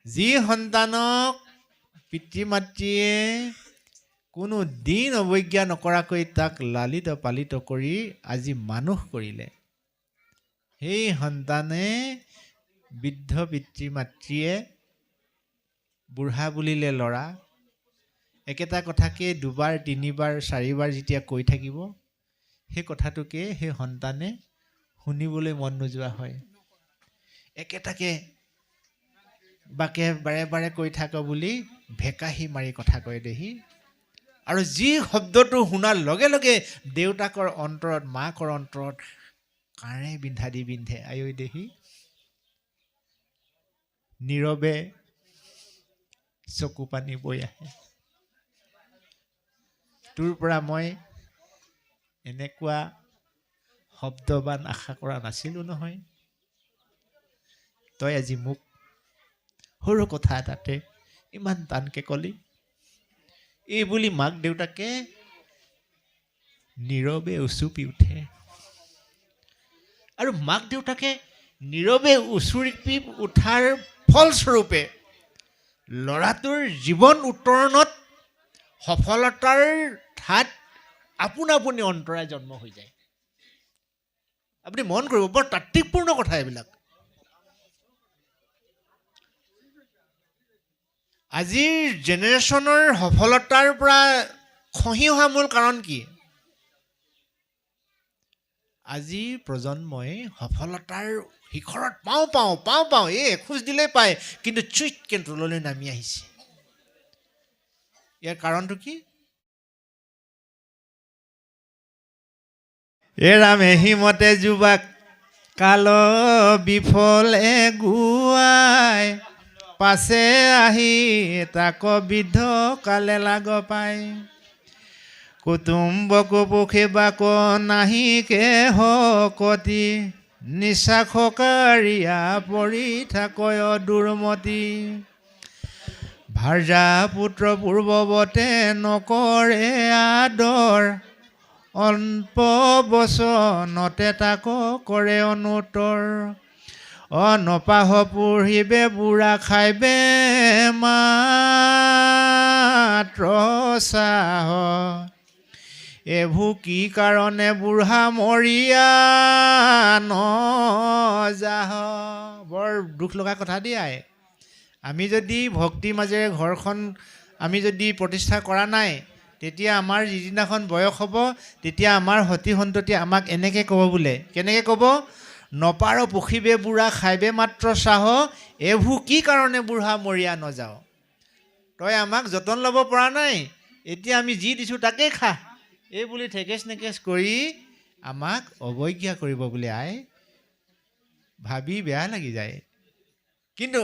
যি সন্তানক পিতৃ মাতৃয়ে কোনো দিন অৱজ্ঞা নকৰাকৈ তাক লালিত পালিত কৰি আজি মানুহ কৰিলে, সেই সন্তানে বৃদ্ধ পিতৃ মাতৃয়ে বুঢ়া বুলিলে ল'ৰা, একেটা কথাকে দুবাৰ তিনিবাৰ চাৰিবাৰ যেতিয়া কৈ থাকিব, সেই কথাটোকে সেই সন্তানে শুনিবলৈ মন নোযোৱা হয়। একেটাকে বাকে বাৰে বাৰে কৈ থাক বুলি ভেকাহি মাৰি কথা কয় দেহি। আৰু যি শব্দটো শুনাৰ লগে লগে দেউতাকৰ অন্তৰত, মাকৰ অন্তৰত কাঁড়ে বিন্ধা দি বিন্ধে। আয়ৈ দেহি, নীৰৱে চকু পানী বৈ আহে। তোৰ পৰা মই এনেকুৱা শব্দবান আশা কৰা নাছিলোঁ নহয়। তই আজি মোক সৰু কথা এটাতে ইমান টানকে কলি। এই বুলি মাক দেউতাকে নীৰৱে উচুপি উঠে। আৰু মাক দেউতাকে নীৰৱে উচুপি উঠাৰ ফলস্বৰূপে ল'ৰাটোৰ জীৱন উত্তৰণত সফলতাৰ ঠাইত আপোন আপুনি অন্তৰাই জন্ম হৈ যায়। আপুনি মন কৰিব, বৰ তাত্ত্বিকপূৰ্ণ কথা এইবিলাক। আজিৰ জেনেৰেশ্যনৰ সফলতাৰ পৰা খহি অহা মূল কাৰণ কি? আজিৰ প্ৰজন্মই সফলতাৰ শিখৰত পাওঁ এই এখোজ দিলেই পায়, কিন্তু চুইটকে তললৈ নামি আহিছে। ইয়াৰ কাৰণটো কি? এৰাম এহিমতে যুৱাক কাল বিফলে গুৱাই, পাছে আহি তাক বৃদ্ধ কালে লাগ পায়। কুটুম্ব কুপুখে বাক নাহিকে হকতি, নিশাখকাৰিয়া পৰি থাকয় দুৰ্মতি। ভাৰ্যা পুত্ৰ পূৰ্বৱতে নকৰে আদৰ, অল্প বচনতে তাক কৰে অনুত্তৰ। নপাহ পঢ়িবে বুঢ়া খাইবে মাত্ৰ চাহ, এইবোৰ কি কাৰণে বুঢ়া মৰিয়া নযাহ। বৰ দুখ লগা কথা দিয়াই। আমি যদি ভক্তিৰ মাজেৰে ঘৰখন আমি যদি প্ৰতিষ্ঠা কৰা নাই, তেতিয়া আমাৰ যিদিনাখন বয়স হ'ব, তেতিয়া আমাৰ সতি সন্ততি আমাক এনেকৈ ক'ব বোলে। কেনেকৈ ক'ব? নপাৰ পখিবে বুঢ়া খাইবে মাত্ৰ চাহ, এইবোৰ কি কাৰণে বুঢ়া মৰিয়া নযাওঁ। তই আমাক যতন ল'ব পৰা নাই, এতিয়া আমি যি দিছোঁ তাকেই খা, এই বুলি ঠেকেচ নেকেচ কৰি আমাক অৱজ্ঞা কৰিব বুলি আই ভাবি বেয়া লাগি যায়। কিন্তু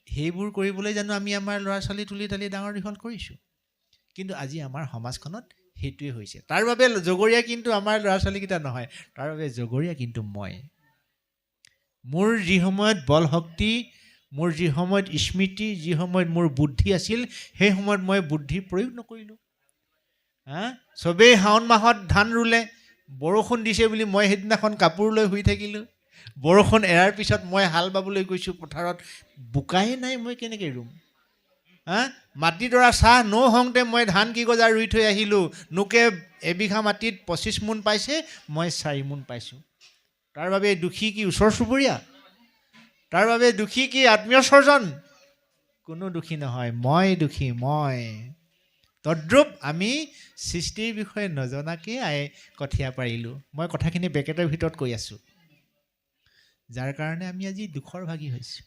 সেইবোৰ কৰিবলৈ জানো আমি আমাৰ ল'ৰা ছোৱালী তুলি তালি ডাঙৰ দীঘল কৰিছোঁ? কিন্তু আজি আমাৰ সমাজখনত সেইটোৱে হৈছে। তাৰ বাবে জগৰীয়া কিন্তু আমাৰ ল'ৰা ছোৱালীকেইটা নহয়, তাৰ বাবে জগৰীয়া কিন্তু মই। মোৰ যি সময়ত বল শক্তি, মোৰ যি সময়ত স্মৃতি, যি সময়ত মোৰ বুদ্ধি আছিল, সেই সময়ত মই বুদ্ধি প্ৰয়োগ নকৰিলোঁ। চবেই শাওণ মাহত ধান ৰুলে, বৰষুণ দিছে বুলি মই সেইদিনাখন কাপোৰ লৈ শুই থাকিলোঁ। বৰষুণ এৰাৰ পিছত মই হাল বাবলৈ গৈছোঁ পথাৰত, বোকাই নাই, মই কেনেকৈ ৰুম? মাটিডৰা চাহ নৌহওঁতে মই ধান কিগজা ৰুই থৈ আহিলোঁ। নোকে এবিঘা মাটিত 25 মোন পাইছে, মই 4 মোন পাইছোঁ। তাৰ বাবে দুখী কি ওচৰ চুবুৰীয়া? তাৰ বাবে দুখী কি আত্মীয় স্বজন? কোনো দুখী নহয়, মই দুখী, মই। তদ্ৰূপ আমি সৃষ্টিৰ বিষয়ে নজনাকেই কঠীয়া পাৰিলোঁ। মই কথাখিনি বেকেটৰ ভিতৰত কৈ আছোঁ, যাৰ কাৰণে আমি আজি দুখৰ ভাগী হৈছোঁ।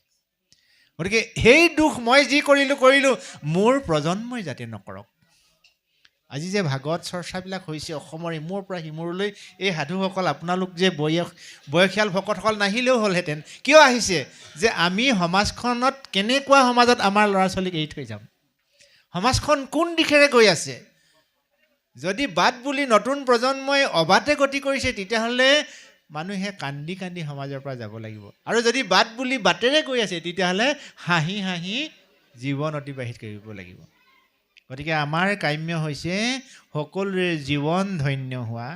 গতিকে সেই দুখ মই যি কৰিলোঁ, মোৰ প্ৰজন্মই যাতে নকৰক। আজি যে ভাগৱত চৰ্চাবিলাক হৈছে অসমৰ ইমূৰৰ পৰা সিমূৰলৈ, এই সাধুসকল আপোনালোক যে বয়সীয়াল ভকতসকল নাহিলেও হ'লহেঁতেন। কিয় আহিছে? যে আমি সমাজখনত কেনেকুৱা সমাজত আমাৰ ল'ৰা ছোৱালীক এৰি থৈ যাম, সমাজখন কোন দিশেৰে গৈ আছে। যদি বাট বুলি নতুন প্ৰজন্মই অবাটে গতি কৰিছে, তেতিয়াহ'লে মানুহে কান্দি কান্দি সমাজৰ পৰা যাব লাগিব। আৰু যদি বাট বুলি বাটেৰে গৈ আছে, তেতিয়াহ'লে হাঁহি হাঁহি জীৱন অতিবাহিত কৰিব লাগিব। গতিকে আমাৰ কাম্য হৈছে সকলোৰে জীৱন ধন্য হোৱা,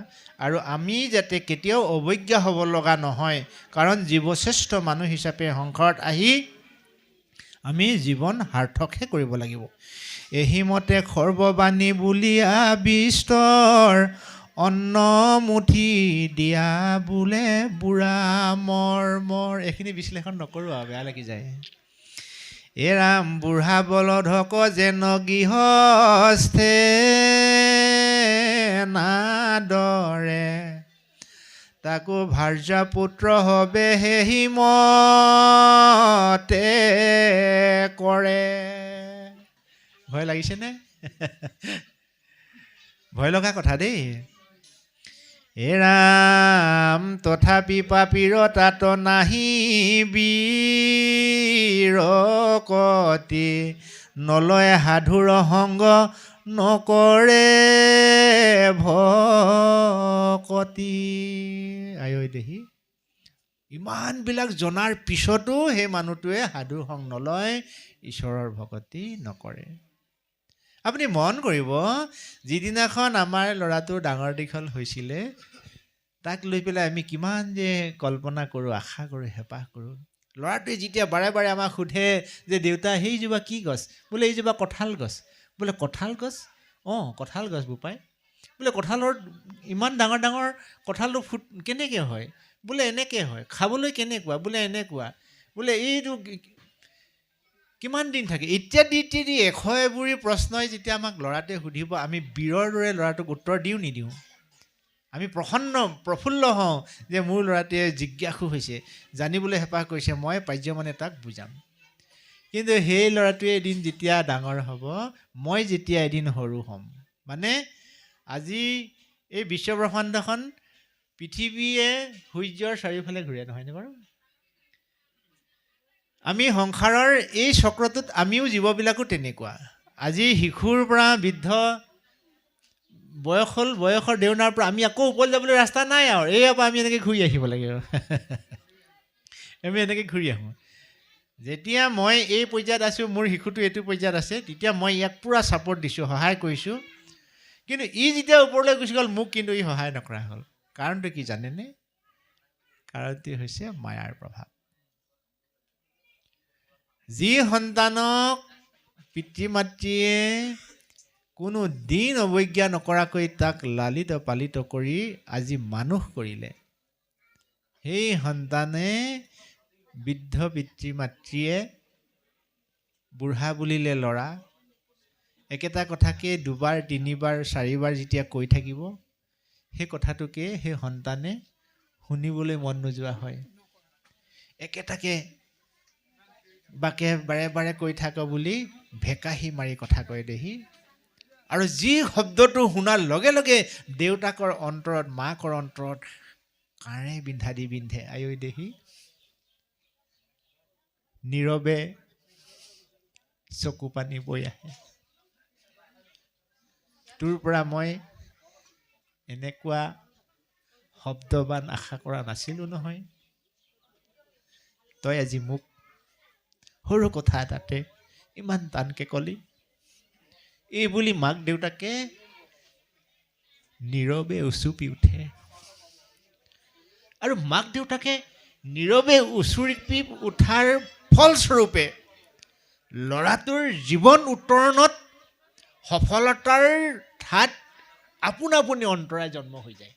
আৰু আমি যাতে কেতিয়াও অৱজ্ঞা হ'ব লগা নহয়। কাৰণ জীৱশ্ৰেষ্ঠ মানুহ হিচাপে সংসাৰত আহি আমি জীৱন সাৰ্থকহে কৰিব লাগিব। এহিমতে সৰ্ববাণী বুলিয়া বিস্তৰ অন্ন মুঠি দিয়া বোলে বুঢ়া মৰ। এইখিনি বিশ্লেষণ নকৰোঁ আৰু, বেয়া লাগি যায়। এৰাম বুঢ়া বলধক যেন গৃহস্থে নাদৰে, তাকো ভাৰ্যা পুত্ৰ হবে হেহিমতে কৰে। ভয় লাগিছেনে? ভয় লগা কথা দেই। এৰাম তথাপি পাপীৰ তাত নাহি বিৰকতি, নলয় সাধুৰ সংগ নকৰে ভকতি। আয়ৈ দেহি, ইমানবিলাক জনাৰ পিছতো সেই মানুহটোৱে সাধুৰ সংগ নলয়, ঈশ্বৰৰ ভকতি নকৰে। আপুনি মন কৰিব, যিদিনাখন আমাৰ ল'ৰাটো ডাঙৰ দীঘল হৈছিলে, তাক লৈ পেলাই আমি কিমান যে কল্পনা কৰোঁ, আশা কৰোঁ, হেঁপাহ কৰোঁ। ল'ৰাটোৱে যেতিয়া বাৰে বাৰে আমাক সোধে যে দেউতা সেইজোপা কি গছ? বোলে এইজোপা কঁঠাল গছ। বোলে কঁঠাল গছ? অঁ কঁঠাল গছ বোপাই। বোলে কঁঠালৰ ইমান ডাঙৰ ডাঙৰ কঁঠালটো কেনেকৈ হয়? বোলে এনেকৈ হয়। খাবলৈ কেনেকুৱা? বোলে এনেকুৱা। বোলে এইটো কিমান দিন থাকে? ইত্যাদি ইত্যাদি এশ এবোৰি প্ৰশ্নই যেতিয়া আমাক ল'ৰাটোৱে সুধিব, আমি বীৰৰ দৰে ল'ৰাটোক উত্তৰ দিওঁ নিদিওঁ? আমি প্ৰফুল্ল হওঁ যে মোৰ ল'ৰাটোৱে জিজ্ঞাসু হৈছে, জানিবলৈ হেঁপাহ কৰিছে, মই পাৰ্যমানে তাক বুজাম। কিন্তু সেই ল'ৰাটোৱে এদিন যেতিয়া ডাঙৰ হ'ব, মই যেতিয়া এদিন সৰু হ'ম, মানে আজি এই বিশ্বব্ৰহ্মাণ্ডখন পৃথিৱীয়ে সূৰ্যৰ চাৰিওফালে ঘূৰে, নহয়নে বাৰু? আমি সংসাৰৰ এই চক্ৰটোত আমিও জীৱবিলাকো তেনেকুৱা। আজি শিশুৰ পৰা বৃদ্ধ বয়স হ'ল, বয়সৰ দেউনাৰ পৰা আমি আকৌ ওপৰলৈ যাবলৈ ৰাস্তা নাই আৰু, এইয়া পৰা আমি এনেকৈ ঘূৰি আহিব লাগে আৰু আমি এনেকৈ ঘূৰি আহোঁ। যেতিয়া মই এই পৰ্যায়ত আছোঁ, মোৰ শিশুটো এইটো পৰ্যায়ত আছে, তেতিয়া মই ইয়াক পূৰা ছাপৰ্ট দিছোঁ, সহায় কৰিছোঁ। কিন্তু ই যেতিয়া ওপৰলৈ গুচি গ'ল, মোক কিন্তু ই সহায় নকৰা হ'ল। কাৰণটো কি জানেনে? কাৰণটো হৈছে মায়াৰ প্ৰভাৱ। যি সন্তানক পিতৃ মাতৃয়ে কোনো দিন অৱজ্ঞা নকৰাকৈ তাক লালিত পালিত কৰি আজি মানুহ কৰিলে, সেই সন্তানে বৃদ্ধ পিতৃ মাতৃয়ে বুঢ়া বুলিলে ল'ৰা, একেটা কথাকে দুবাৰ তিনিবাৰ চাৰিবাৰ যেতিয়া কৈ থাকিব, সেই কথাটোকে সেই সন্তানে শুনিবলৈ মন নোযোৱা হয়। একেটাকে বাকে বাৰে বাৰে কৈ থাক বুলি ভেকাহি মাৰি কথা কয় দেহি। আৰু যি শব্দটো শুনাৰ লগে লগে দেউতাকৰ অন্তৰত, মাকৰ অন্তৰত কাঁড়ে বিন্ধা দি বিন্ধে। আয়ৈ দেহি, নীৰৱে চকু পানী বৈ আহে। তোৰ পৰা মই এনেকুৱা শব্দবান আশা কৰা নাছিলোঁ নহয়। তই আজি মোক সৰু কথা এটাতে ইমান টানকৈ কলি। এই বুলি মাক দেউতাকে নীৰৱে উচুপি উঠে। আৰু মাক দেউতাকে নীৰৱে উচুপি উঠাৰ ফলস্বৰূপে ল'ৰাটোৰ জীৱন উত্তৰণত সফলতাৰ ঠাইত আপোনা আপুনি অন্তৰায় জন্ম হৈ যায়।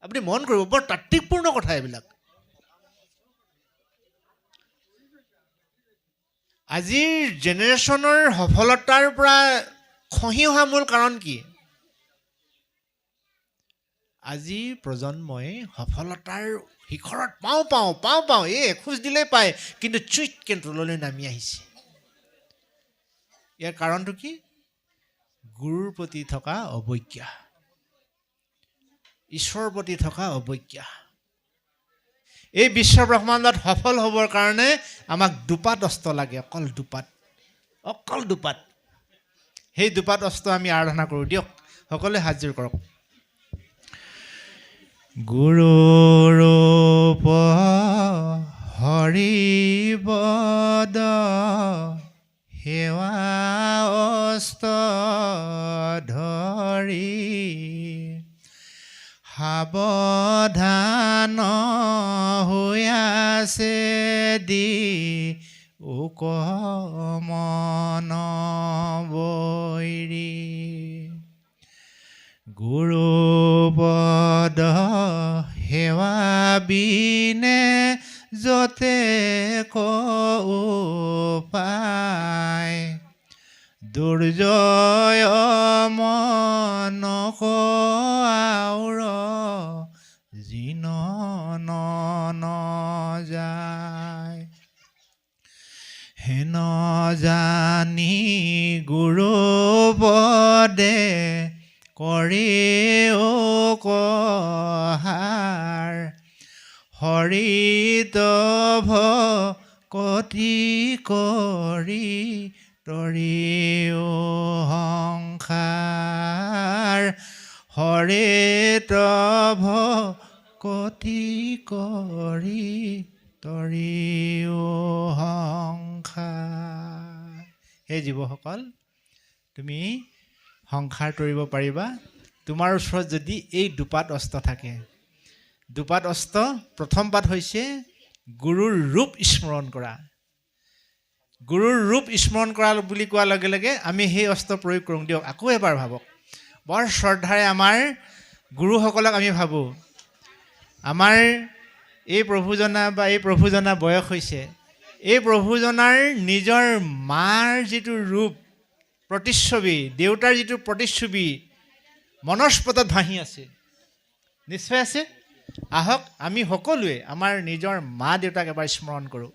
আপুনি মন কৰিব, বৰ তাত্ত্বিকপূৰ্ণ কথা এইবিলাক। আজিৰ জেনেৰেশ্যনৰ সফলতাৰ পৰা খহি অহা মূল কাৰণ কি? আজিৰ প্ৰজন্মই সফলতাৰ শিখৰত পাওঁ এই এখোজ দিলেই পায়, কিন্তু চুইটকৈ তললৈ নামি আহিছে। ইয়াৰ কাৰণটো কি? গুৰুৰ প্ৰতি থকা অৱজ্ঞা, ঈশ্বৰৰ প্ৰতি থকা অৱজ্ঞা। এই বিশ্ব ব্ৰহ্মাণ্ডত সফল হ'বৰ কাৰণে আমাক দুপাত অস্ত্ৰ লাগে, অকল দুপাত। সেই দুপাত অস্ত্ৰ আমি আৰাধনা কৰোঁ। দিয়ক সকলোৱে হাতযোৰ কৰক। গুৰুৰূপ হৰিবদ সেৱা অস্ত ধৰি, সাৱধান হৈ আছে দি উকমন বৈৰী গুৰুপদ সেৱা বিনে যতে পায় দুৰ্জয় মন আউৰ জিন যায় হেন জানি গুৰুপদে কৰি কহাৰ হৰিত ভকতি কৰি তৰিও সংসাৰ হৰিত ভকতি কৰি তৰিও সংসাৰ। হে জীৱসকল, তুমি সংসাৰ তৰিব পাৰিবা তোমাৰ ওচৰত যদি এই দুপাত অস্ত্ৰ থাকে। দুপাত অস্ত্ৰ, প্ৰথম পাত হৈছে গুৰুৰ ৰূপ স্মৰণ কৰা। গুৰুৰ ৰূপ স্মৰণ কৰা বুলি কোৱাৰ লগে লগে আমি সেই অস্ত্ৰ প্ৰয়োগ কৰোঁ। দিয়ক আকৌ এবাৰ ভাবক, বৰ শ্ৰদ্ধাৰে আমাৰ গুৰুসকলক আমি ভাবোঁ। আমাৰ এই প্ৰভুজনা বা এই প্ৰভুজনা বয়স হৈছে, এই প্ৰভুজনাৰ নিজৰ মাৰ যিটো ৰূপ প্ৰতিচ্ছবি, দেউতাৰ যিটো প্ৰতিচ্ছবি মনস্পটত ভাহি আছে, নিশ্চয় আছে। আহক আমি সকলোৱে আমাৰ নিজৰ মা দেউতাক এবাৰ স্মৰণ কৰোঁ।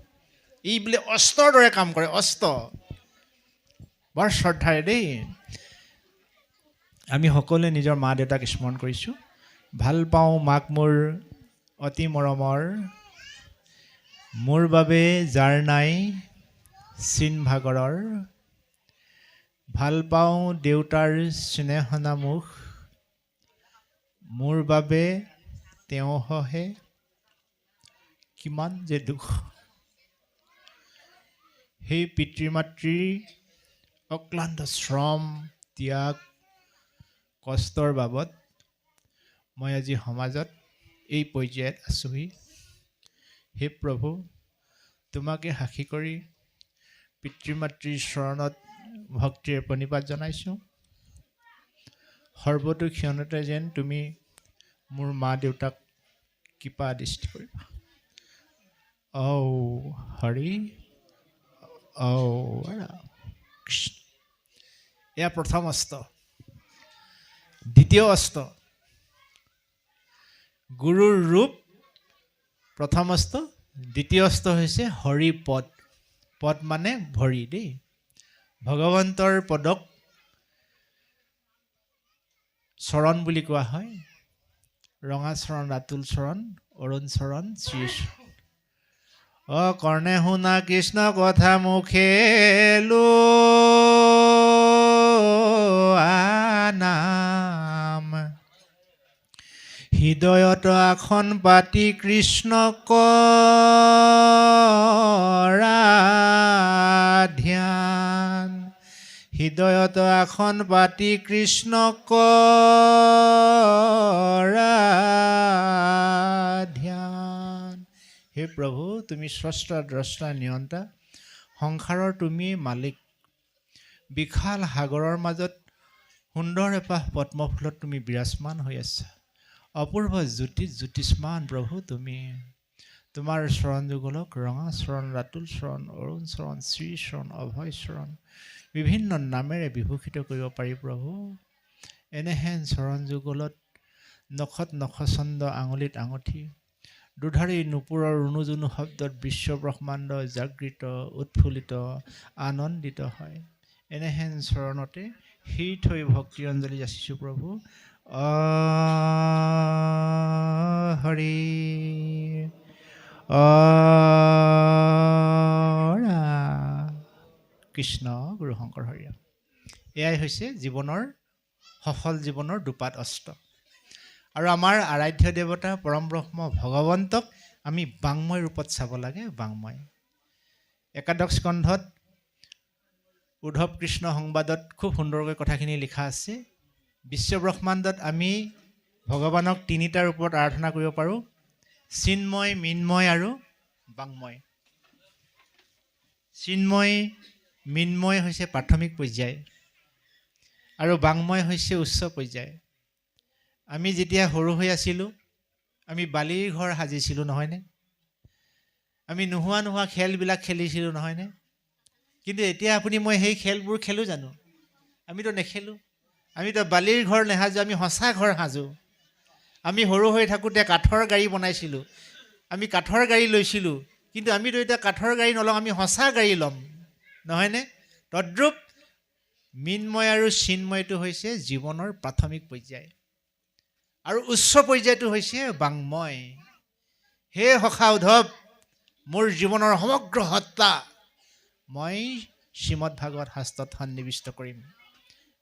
ই বোলে অস্ত্ৰৰ দৰে কাম কৰে, অস্ত্ৰ। বৰ শ্ৰদ্ধাৰে দেই আমি সকলোৱে নিজৰ মা দেউতাক স্মৰণ কৰিছোঁ। ভাল পাওঁ মাক মোৰ অতি মৰমৰ, মোৰ বাবে যাৰ নাই চিন ভাগৰৰ। ভাল পাওঁ দেউতাৰ স্নেহনা মুখ, মোৰ বাবে তেওঁ সহে কিমান যে দুখ। সেই পিতৃ মাতৃৰ অক্লান্ত শ্ৰম ত্যাগ কষ্টৰ বাবদ মই আজি সমাজত এই পৰ্যায়ত আছোঁহি। হে প্ৰভু, তোমাকে সাক্ষী কৰি পিতৃ মাতৃৰ চৰণত ভক্তিৰে প্ৰণিপাত জনাইছোঁ। সৰ্বতো ক্ষণতে যেন তুমি মোৰ মা দেউতাক কৃপা দৃষ্টি কৰিবা। ঔ হৰি ঔ কৃষ্ণ। এয়া প্ৰথম অস্ত্ৰ। দ্বিতীয় অস্ত্ৰ গুৰুৰ ৰূপ, প্ৰথম অস্ত্ৰ। দ্বিতীয় অস্ত্ৰ হৈছে হৰি পদ। পদ মানে ভৰি দেই। ভগৱন্তৰ পদক চৰণ বুলি কোৱা হয়। ৰঙা চৰণ, ৰাতুল চৰণ, অৰুণ চৰণ, শ্ৰী কৰ্ণে শুনা কৃষ্ণ কথা মুখে নাম হৃদয়ত আসন পাতি কৃষ্ণ কৰা ধ্যান। হৃদয়ত আসন পাতি কৃষ্ণ কৰা ধ্যান। হে প্ৰভু, তুমি স্ৰষ্টা দ্ৰষ্টা নিয়ন্তা, সংসাৰৰ তুমি মালিক। বিশাল সাগৰৰ মাজত সুন্দৰ এপাহ পদ্মফুলত তুমি বিৰাজমান হৈ আছা। অপূৰ্ব জ্যোতি জ্যোতিষ্মান প্ৰভু তুমি। তোমাৰ চৰণ যুগলক ৰঙা চৰণ, ৰাতুল চৰণ, অৰুণ চৰণ, শ্ৰী চৰণ, অভয় চৰণ বিভিন্ন নামেৰে বিভূষিত কৰিব পাৰি প্ৰভু। এনেহেন চৰণ যুগলত নখত নখচন্দ, আঙুলিত আঙুঠি, দুধাৰী নুপুৰৰ ৰুণুজুনু শব্দত বিশ্ব ব্ৰহ্মাণ্ড জাগৃত, উৎফুল্লিত, আনন্দিত হয়। এনেহেন চৰণতে শিৰ থৈ ভক্তি অঞ্জলি যাচিছোঁ প্ৰভু। হৰি কৃষ্ণ গুৰু শংকৰ হৰি। এয়াই হৈছে জীৱনৰ সফল জীৱনৰ দুপাত অস্ত্ৰ। আৰু আমাৰ আৰাধ্য দেৱতা পৰম ব্ৰহ্ম ভগৱন্তক আমি বাংময় ৰূপত চাব লাগে। বাংময় একাদশ স্কন্ধত উদ্ধৱ কৃষ্ণ সংবাদত খুব সুন্দৰকৈ কথাখিনি লিখা আছে। বিশ্বব্ৰহ্মাণ্ডত আমি ভগৱানক তিনিটা ৰূপত আৰাধনা কৰিব পাৰোঁ: চিন্ময়, মৃন্ময় আৰু বাংময়। চিন্ময় মৃন্ময় হৈছে প্ৰাথমিক পৰ্যায় আৰু বাংময় হৈছে উচ্চ পৰ্যায়। আমি যেতিয়া সৰু হৈ আছিলোঁ আমি বালিৰ ঘৰ সাজিছিলোঁ নহয়নে? আমি নোহোৱা খেলবিলাক খেলিছিলোঁ নহয়নে? কিন্তু এতিয়া আপুনি মই সেই খেলবোৰ খেলোঁ জানো? আমিতো নেখেলোঁ। আমিতো বালিৰ ঘৰ নেসাজোঁ, আমি সঁচা ঘৰ সাজোঁ। আমি সৰু হৈ থাকোঁতে কাঠৰ গাড়ী বনাইছিলোঁ, আমি কাঠৰ গাড়ী লৈছিলোঁ, কিন্তু আমিতো এতিয়া কাঠৰ গাড়ী নলওঁ, আমি সঁচা গাড়ী ল'ম নহয়নে? তদ্ৰূপ মৃন্ময় আৰু চিন্ময়টো হৈছে জীৱনৰ প্ৰাথমিক পৰ্যায় আৰু উচ্চ পৰ্যায়টো হৈছে বাংময়। হে সখা উদ্ধৱ, মোৰ জীৱনৰ সমগ্ৰ সত্তা মই শ্ৰীমদ ভাগৱত শাস্ত্ৰত সন্নিৱিষ্ট কৰিম।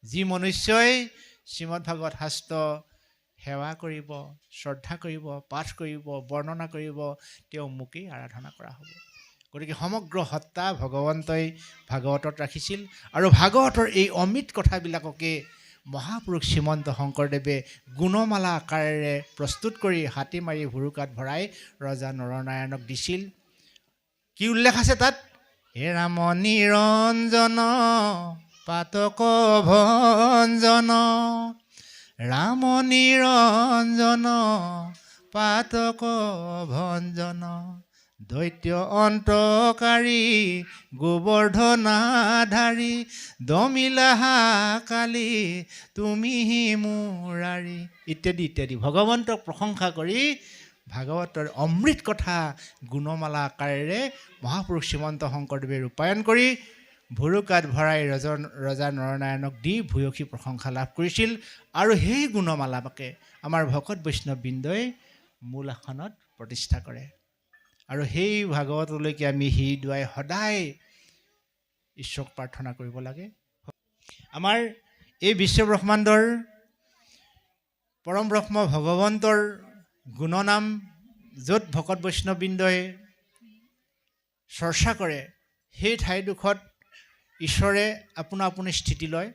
যি মনুষ্যই শ্ৰীমদ ভাগৱত শাস্ত্ৰ সেৱা কৰিব, শ্ৰদ্ধা কৰিব, পাঠ কৰিব, বৰ্ণনা কৰিব, তেওঁ মোকেই আৰাধনা কৰা হ'ব। গতিকে সমগ্ৰ সত্তা ভগৱন্তই ভাগৱতত ৰাখিছিল আৰু ভাগৱতৰ এই অমৃত কথাবিলাককে মহাপুৰুষ শ্ৰীমন্ত শংকৰদেৱে গুণমালা আকাৰেৰে প্ৰস্তুত কৰি হাতী মাৰি ভুৰুকাত ভৰাই ৰজা নৰনাৰায়ণক দিছিল। কি উল্লেখ আছে তাত? হে ৰাম নিৰঞ্জন পাতক ভঞ্জন, ৰাম নিৰঞ্জন পাতক ভঞ্জন, দৈত্য অন্তকাৰী গোবৰ্ধনাধাৰী, দমিলাহা কালি তুমি মুৰাৰী, ইত্যাদি ইত্যাদি ভগৱন্তক প্ৰশংসা কৰি ভাগৱতৰ অমৃত কথা গুণমালা আকাৰেৰে মহাপুৰুষ শ্ৰীমন্ত শংকৰদেৱে ৰূপায়ণ কৰি ভুৰুকাত ভৰাই ৰজা নৰনাৰায়ণক দি ভূয়সী প্ৰশংসা লাভ কৰিছিল। আৰু সেই গুণমালাকে আমাৰ ভকত বৈষ্ণৱবৃন্দই মূল আসনত প্ৰতিষ্ঠা কৰে। আৰু সেই ভাগৱতলৈকে আমি শিৰ দুৱাই সদায় ঈশ্বৰক প্ৰাৰ্থনা কৰিব লাগে। আমাৰ এই বিশ্বব্ৰহ্মাণ্ডৰ পৰম ব্ৰহ্ম ভগৱন্তৰ গুণনাম য'ত ভকত বৈষ্ণৱবৃন্দই চৰ্চা কৰে, সেই ঠাইডোখৰত ঈশ্বৰে আপোনা আপুনি স্থিতি লয়।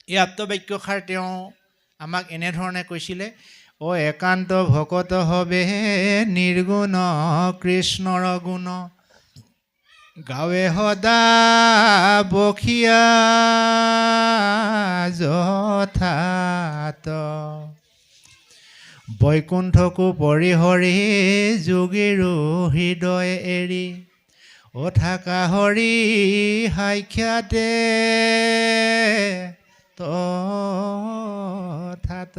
এই আপ্তবাক্যষাৰ তেওঁ আমাক এনেধৰণে কৈছিলে, অ একান্ত ভকত হবে নিৰ্গুণ কৃষ্ণৰ গুণ, গাৱে সদা বখিয়া যথাত, বৈকুণ্ঠকো পৰিহৰি যোগীৰো হৃদয় এৰি, অ থাকা হৰি সাক্ষাতে তথাত।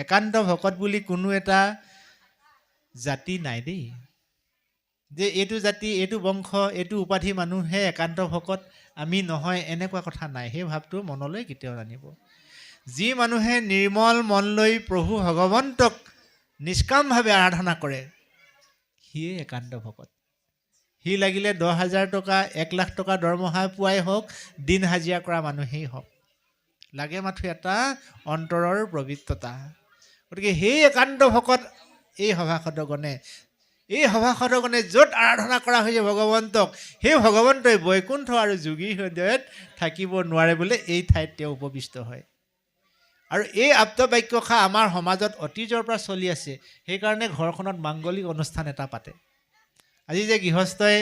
একান্ত ভকত বুলি কোনো এটা জাতি নাই দেই, যে এইটো জাতি, এইটো বংশ, এইটো উপাধি মানুহে একান্ত ভকত, আমি নহয়, এনেকুৱা কথা নাই। সেই ভাৱটো মনলৈ কেতিয়াও নানিব। যি মানুহে নিৰ্মল মন লৈ প্ৰভু ভগৱন্তক নিষ্কামভাৱে আৰাধনা কৰে, সিয়ে একান্ত ভকত। সি লাগিলে 10,000 টকা 1 লাখ টকা দৰমহা পোৱাই হওক, দিন হাজিৰা কৰা মানুহেই হওক, লাগে মাথো এটা অন্তৰৰ পবিত্ৰতা। গতিকে সেই একান্ত ভকত এই সভাসদগণে য'ত আৰাধনা কৰা হৈছে ভগৱন্তক, সেই ভগৱন্তই বৈকুণ্ঠ আৰু যোগীৰ হৃদয়ত থাকিব নোৱাৰে বোলে, এই ঠাইত তেওঁ উপবিষ্ট হয়। আৰু এই আপ্তবাক্যষাৰ আমাৰ সমাজত অতীজৰ পৰা চলি আছে। সেইকাৰণে ঘৰখনত মাংগলিক অনুষ্ঠান এটা পাতে। আজি যে গৃহস্থই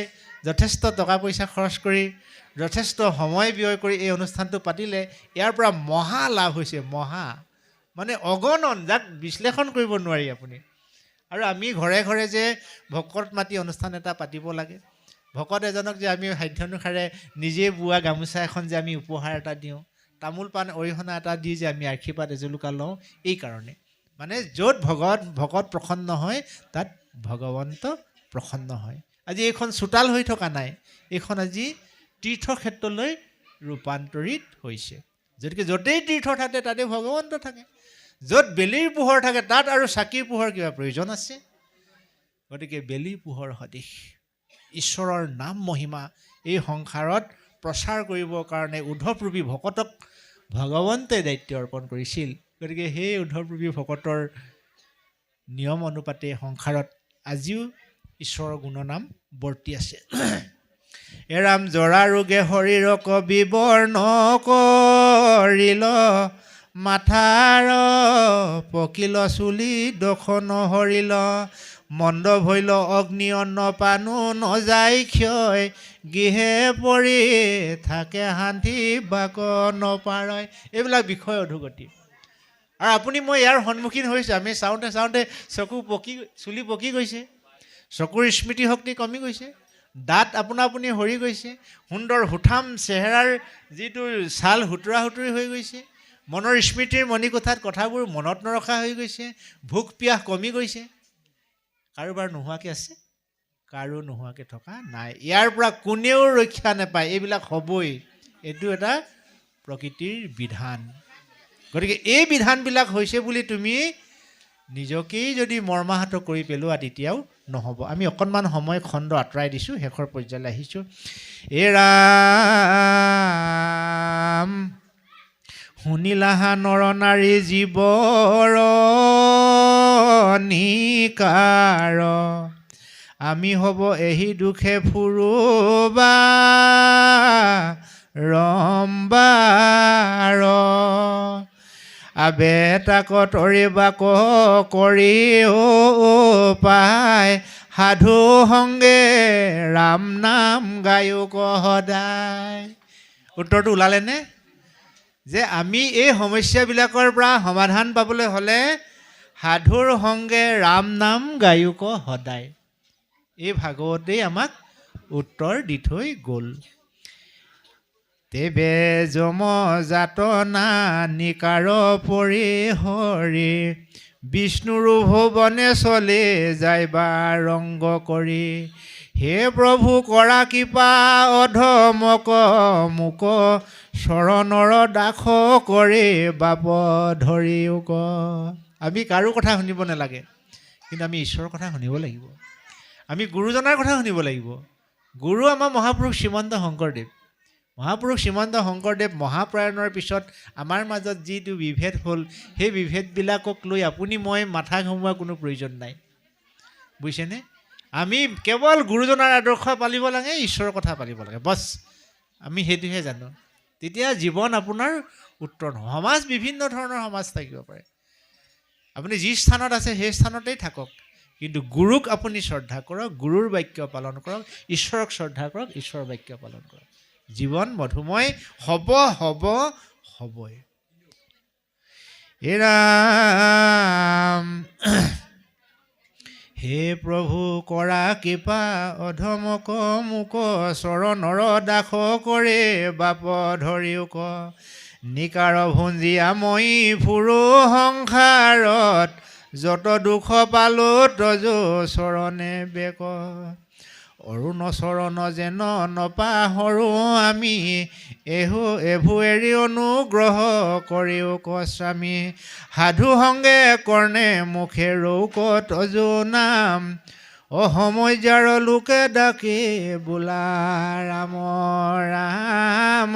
যথেষ্ট টকা পইচা খৰচ কৰি, যথেষ্ট সময় ব্যয় কৰি এই অনুষ্ঠানটো পাতিলে, ইয়াৰ পৰা মহা লাভ হৈছে, মহা মানে অগণন, যাক বিশ্লেষণ কৰিব নোৱাৰি আপুনি। আৰু আমি ঘৰে ঘৰে যে ভকত মাতি অনুষ্ঠান এটা পাতিব লাগে, ভকত এজনক যে আমি সাধ্যানুসাৰে নিজে বোৱা গামোচা এখন যে আমি উপহাৰ এটা দিওঁ, তামোল পাণ অৰিহণা এটা দি যে আমি আশীৰ্বাদ এজোলোকা লওঁ, এই কাৰণে মানে য'ত ভকত প্ৰসন্ন হয় তাত ভগৱন্ত প্ৰসন্ন হয়। আজি এইখন চোতাল হৈ থকা নাই, এইখন আজি তীৰ্থক্ষেত্ৰলৈ ৰূপান্তৰিত হৈছে। গতিকে য'তেই তীৰ্থ থাকে তাতে ভগৱন্ত থাকে। য'ত বেলিৰ পোহৰ থাকে তাত আৰু চাকিৰ পোহৰ কিবা প্ৰয়োজন আছে? গতিকে বেলিৰ পোহৰ সদৃশ ঈশ্বৰৰ নাম মহিমা এই সংসাৰত প্ৰচাৰ কৰিবৰ কাৰণে উদ্ধৱৰূপী ভকতক ভগৱন্তই দায়িত্ব অৰ্পণ কৰিছিল। গতিকে সেই উদ্ধৱৰূপী ভকতৰ নিয়ম অনুপাতে সংসাৰত আজিও ঈশ্বৰৰ গুণনাম বৰ্তি আছে। এৰাম জৰা ৰোগে শৰীৰক বিবৰ্ণ কৰিল, মাথাৰ পকিল চুলি দখন হৰিল, মন্দ ভৈল অগ্নি অন্ন পানো নযায় ক্ষয় গৃহে পৰি থাকে শান্তি বাক নপাৰয়। এইবিলাক বিষয় অধোগতি। আৰু আপুনি মই ইয়াৰ সন্মুখীন হৈছোঁ। আমি চাওঁতে চাওঁতে চুলি পকি গৈছে, চকুৰ স্মৃতিশক্তি কমি গৈছে, দাঁত আপোনা আপুনি সৰি গৈছে, সুন্দৰ সুঠাম চেহেৰাৰ যিটো ছাল সুতুৰা সুতুৰি হৈ গৈছে, মনৰ স্মৃতিৰ মণিকোঠাত কথাবোৰ মনত নৰখা হৈ গৈছে, ভোক পিয়াহ কমি গৈছে। কাৰোবাৰ নোহোৱাকৈ আছে? কাৰো নোহোৱাকৈ থকা নাই। ইয়াৰ পৰা কোনেও ৰক্ষা নাপায়, এইবিলাক হ'বই। এইটো এটা প্ৰকৃতিৰ বিধান। গতিকে এই বিধানবিলাক হৈছে বুলি তুমি নিজকেই যদি মৰ্মাহত কৰি পেলোৱা তেতিয়াও নহ'ব। আমি অকণমান সময় খণ্ড আঁতৰাই দিছোঁ, শেষৰ পৰ্যায়লৈ আহিছোঁ। এ ৰাম শুনিলাহা নৰ নাৰী জীৱৰ নিকাৰ, আমি হ'ব এহি দুখে ফুৰোবা ৰম্বাৰ, আবে তাক তৰিবাক কৰি পায়, সাধু সংগে ৰাম নাম গায়ক সদায়। উত্তৰটো ওলালেনে? যে আমি এই সমস্যাবিলাকৰ পৰা সমাধান পাবলৈ হ'লে সাধুৰ সংগে ৰাম নাম গায়ক সদায়। এই ভাগৱতেই আমাক উত্তৰ দি থৈ গ'ল। তেবে যম যাতনা নিকাৰ পৰি হৰি, বিষ্ণুৰ ভুৱনে চলে যাইবা ৰংগ কৰি, হে প্ৰভু কৰা কৃপা অধমক মোক, চৰণৰ দাস কৰে বাপ ধৰিও ক। আমি কাৰো কথা শুনিব নালাগে, কিন্তু আমি ঈশ্বৰৰ কথা শুনিব লাগিব। আমি গুৰুজনাৰ কথা শুনিব লাগিব। গুৰু আমাৰ মহাপুৰুষ শ্ৰীমন্ত শংকৰদেৱ। মহাপুৰুষ শ্ৰীমন্ত শংকৰদেৱ মহাপ্ৰয়াণৰ পিছত আমাৰ মাজত যিটো বিভেদ হ'ল, সেই বিভেদবিলাকক লৈ আপুনি মই মাথা ঘমোৱাৰ কোনো প্ৰয়োজন নাই, বুজিছেনে? আমি কেৱল গুৰুজনাৰ আদৰ্শ পালিব লাগে, ঈশ্বৰৰ কথা পালিব লাগে, বছ। আমি সেইটোহে জানো। তেতিয়া জীৱন আপোনাৰ উত্তৰ নহয়। সমাজ বিভিন্ন ধৰণৰ সমাজ থাকিব পাৰে, আপুনি যি স্থানত আছে সেই স্থানতেই থাকক, কিন্তু গুৰুক আপুনি শ্ৰদ্ধা কৰক, গুৰুৰ বাক্য পালন কৰক, ঈশ্বৰক শ্ৰদ্ধা কৰক, ঈশ্বৰৰ বাক্য পালন কৰক। জীৱন মধুময় হ'ব, হ'ব, হ'বই। এ ৰাম হে প্ৰভু কৰা কৃপা অধমক মোক, চৰণৰ দাস কৰে বাপ ধৰিও ক, নিকাৰ ভুঞ্জিয়া মই ফুৰো সংসাৰত, যত দুখ পালো তজো চৰণে বেক, অৰুণ চৰণ যেন নপাহৰো আমি, এভু এৰি অনুগ্ৰহ কৰিও ক স্বামী, সাধু সংগে কৰ্ণে মুখে ৰৌক তজো নাম, অসময়্যাৰ লোকে ডাকে বোলা ৰাম ৰাম,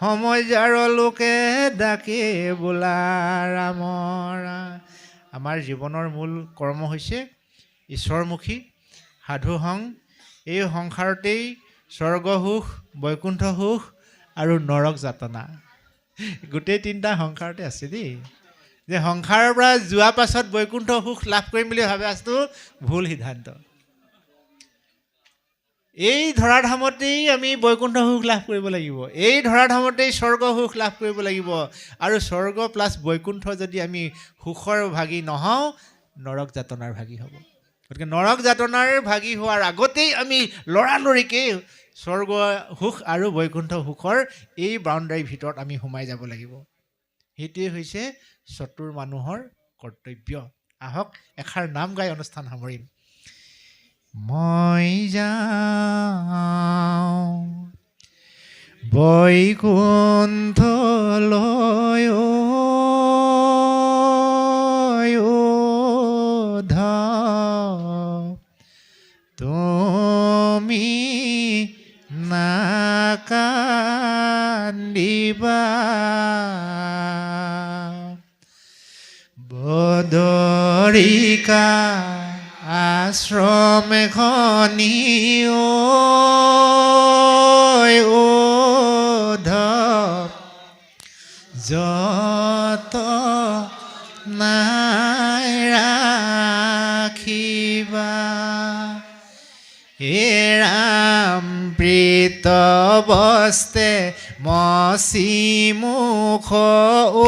সময়্যাৰ লোকে ডাকে বোলা ৰাম ৰাম। আমাৰ জীৱনৰ মূল কৰ্ম হৈছে ঈশ্বৰমুখী সাধু সং। এই সংসাৰতেই স্বৰ্গ সুখ, বৈকুণ্ঠ সুখ আৰু নৰক যাতনা, গোটেই তিনিটা সংসাৰতে আছে দেই। যে সংসাৰৰ পৰা যোৱা পাছত বৈকুণ্ঠ সুখ লাভ কৰিম বুলি ভাবে আছো, ভুল সিদ্ধান্ত। এই ধৰাধামতেই আমি বৈকুণ্ঠ সুখ লাভ কৰিব লাগিব, এই ধৰাধামতেই স্বৰ্গ সুখ লাভ কৰিব লাগিব। আৰু স্বৰ্গ প্লাছ বৈকুণ্ঠ যদি আমি সুখৰ ভাগী নহওঁ, নৰক যাতনাৰ ভাগী হ'ব। গতিকে নৰক যাতনাৰ ভাগী হোৱাৰ আগতেই আমি লৰালৰিকৈ স্বৰ্গ সুখ আৰু বৈকুণ্ঠ সুখৰ এই বাউণ্ডাৰীৰ ভিতৰত আমি সোমাই যাব লাগিব। সেইটোৱে হৈছে চতুৰ মানুহৰ কৰ্তব্য। আহক এষাৰ নাম গাই অনুষ্ঠান সামৰিম। মই যাওঁ বৈকুণ্ঠলৈ তুমি নাকান্দিবা, বদৰিকা আশ্ৰম এখনি উদ্ধৱ ৰাম প্ৰীত বস্তে মচি মুখ অ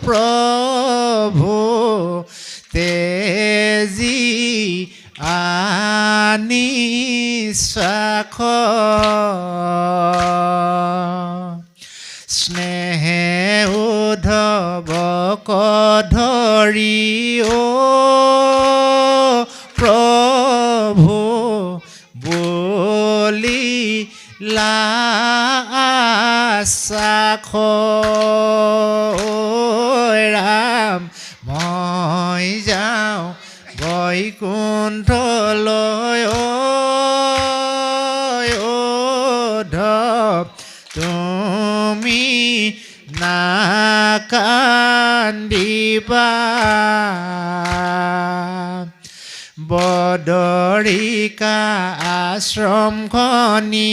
প্ৰভু তেজি আনি স্বাখ স্নেহে উদ্ধৱক ধৰি অ প্ৰভু বলি লাখ ৰাম মই যাওঁ বৈকুণ্ঠলৈ উদ্ধৱ তুমি নাকান্দিবা বদৰিকা আশ্ৰমখনি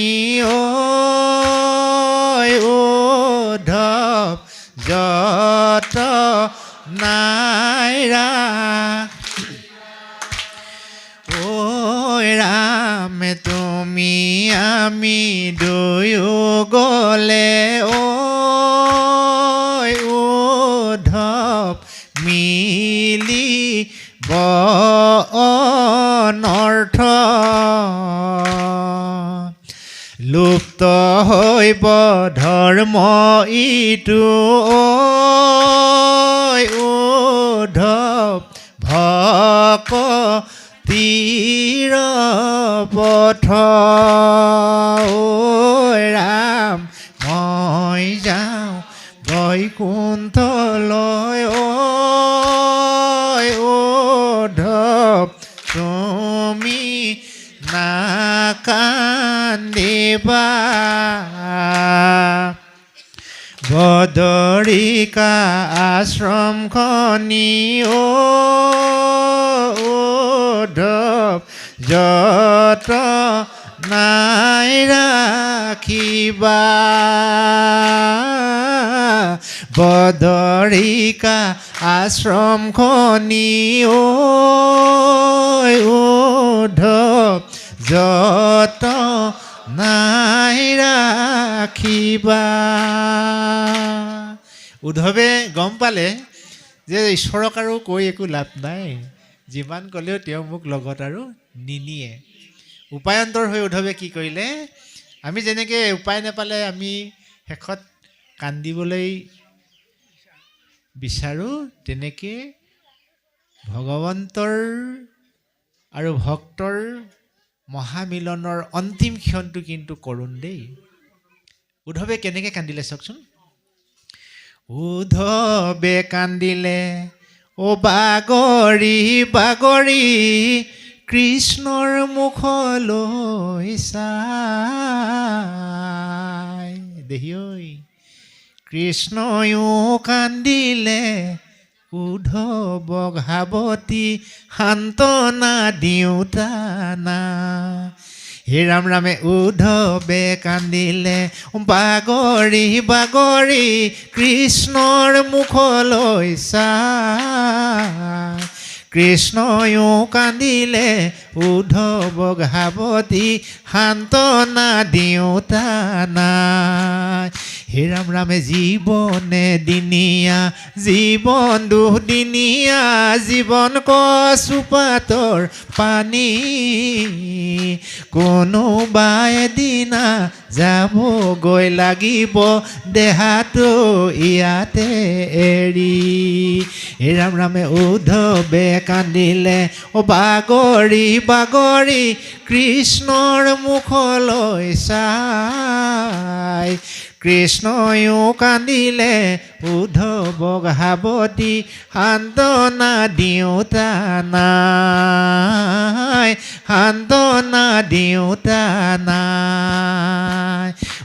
উদ্ধৱ যত নাই ৰাম তুমি আমি দুয়ো গ'লে উদ্ধৱ মিলি অনৰ্থ লুপ্ত হৈব ধৰ্ম ইটো উদ্ধৱ ভকতিৰ পথ ৰাম মই যাওঁ বৈকুণ্ঠলৈ উদ্ধৱ তুমি নাকান্দিবা বদৰিকা আশ্ৰমখনি উদ্ধৱ যত নাই ৰাখিবা বদৰিকা আশ্ৰমখনি উদ্ধৱ যত নাই ৰাখিবা উদ্ধৱে গম পালে যে ঈশ্বৰক আৰু কৈ একো লাভ নাই যিমান ক'লেও তেওঁ মোক লগত আৰু নিনিয়ে উপায়ন্তৰ হৈ উদ্ধৱে কি কৰিলে আমি যেনেকৈ উপায় নাপালে আমি শেষত কান্দিবলৈ বিচাৰোঁ তেনেকৈ ভগৱন্তৰ আৰু ভক্তৰ মহামিলনৰ অন্তিম ক্ষণটো কিন্তু কৰোণ দেই উদ্ধৱে কেনেকৈ কান্দিলে চাওকচোন উদ্ধৱে কান্দিলে অ বাগৰি বাগৰি কৃষ্ণৰ মুখলৈ চাই দেহি ঐ কৃষ্ণয়ো কান্দিলে উদ্ধৱক সাৱতি সান্তনা দিওঁতানা হে ৰাম ৰামে উদ্ধৱে কান্দিলে বাগৰি বাগৰি কৃষ্ণৰ মুখলৈ চাই কৃষ্ণয়ো কান্দিলে উদ্ধৱক সাৱতি সান্তনা দিওঁতানা হে ৰাম ৰামে জীৱনে দিনীয়া জীৱন দুদিনীয়া জীৱন কচুপাতৰ পানী কোনোবা এদিনা যাবগৈ লাগিব দেহাটো ইয়াতে এৰি হে ৰাম ৰামে উদ্ধৱে কান্দিলে অ বাগৰি বাগৰি কৃষ্ণৰ মুখলৈ চাই কৃষ্ণয়ো কান্দিলে উদ্ধৱক সাৱতি সান্তনা দিওঁতানাই সান্তনা দিওঁতানাই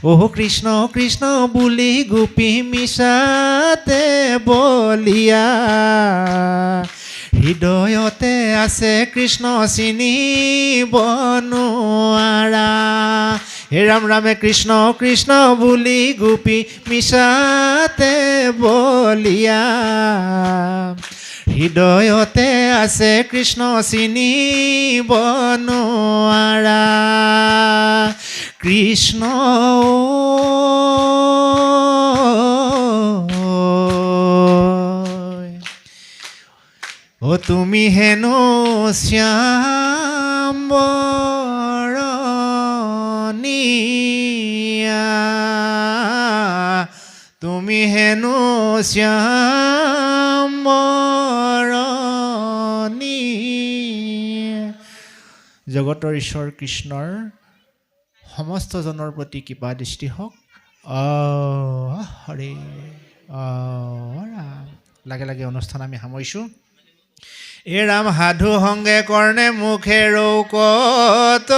অহ কৃষ্ণ কৃষ্ণ বুলি গোপী মিছাতে বলিয়া হৃদয়তে আছে কৃষ্ণ চিনিব নোৱাৰা হে ৰাম ৰামে কৃষ্ণ কৃষ্ণ বুলি গোপী মিছাতে বলিয়া হৃদয়তে আছে কৃষ্ণ চিনিব নোৱাৰা কৃষ্ণ ও তুমি হেনো শ্যাম বৰণীয়া, তুমি হেনো শ্যাম বৰণীয়া। জগতৰ ঈশ্বৰ কৃষ্ণৰ সমস্তজনৰ প্ৰতি কৃপা দৃষ্টি হওক। হৰে ৰাম। লাগে লাগে অনুষ্ঠান আমি সামৰিছোঁ। এ ৰাম সাধু সংগে কৰ্ণে মুখে ৰৌকত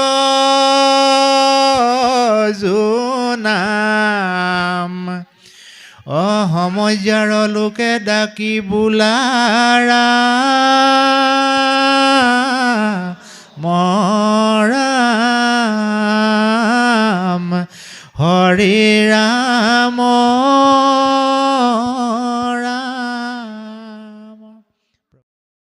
জোনাম, সমজাৰ লোকে ডাকি বোলাৰা মৰাম, হৰি ৰাম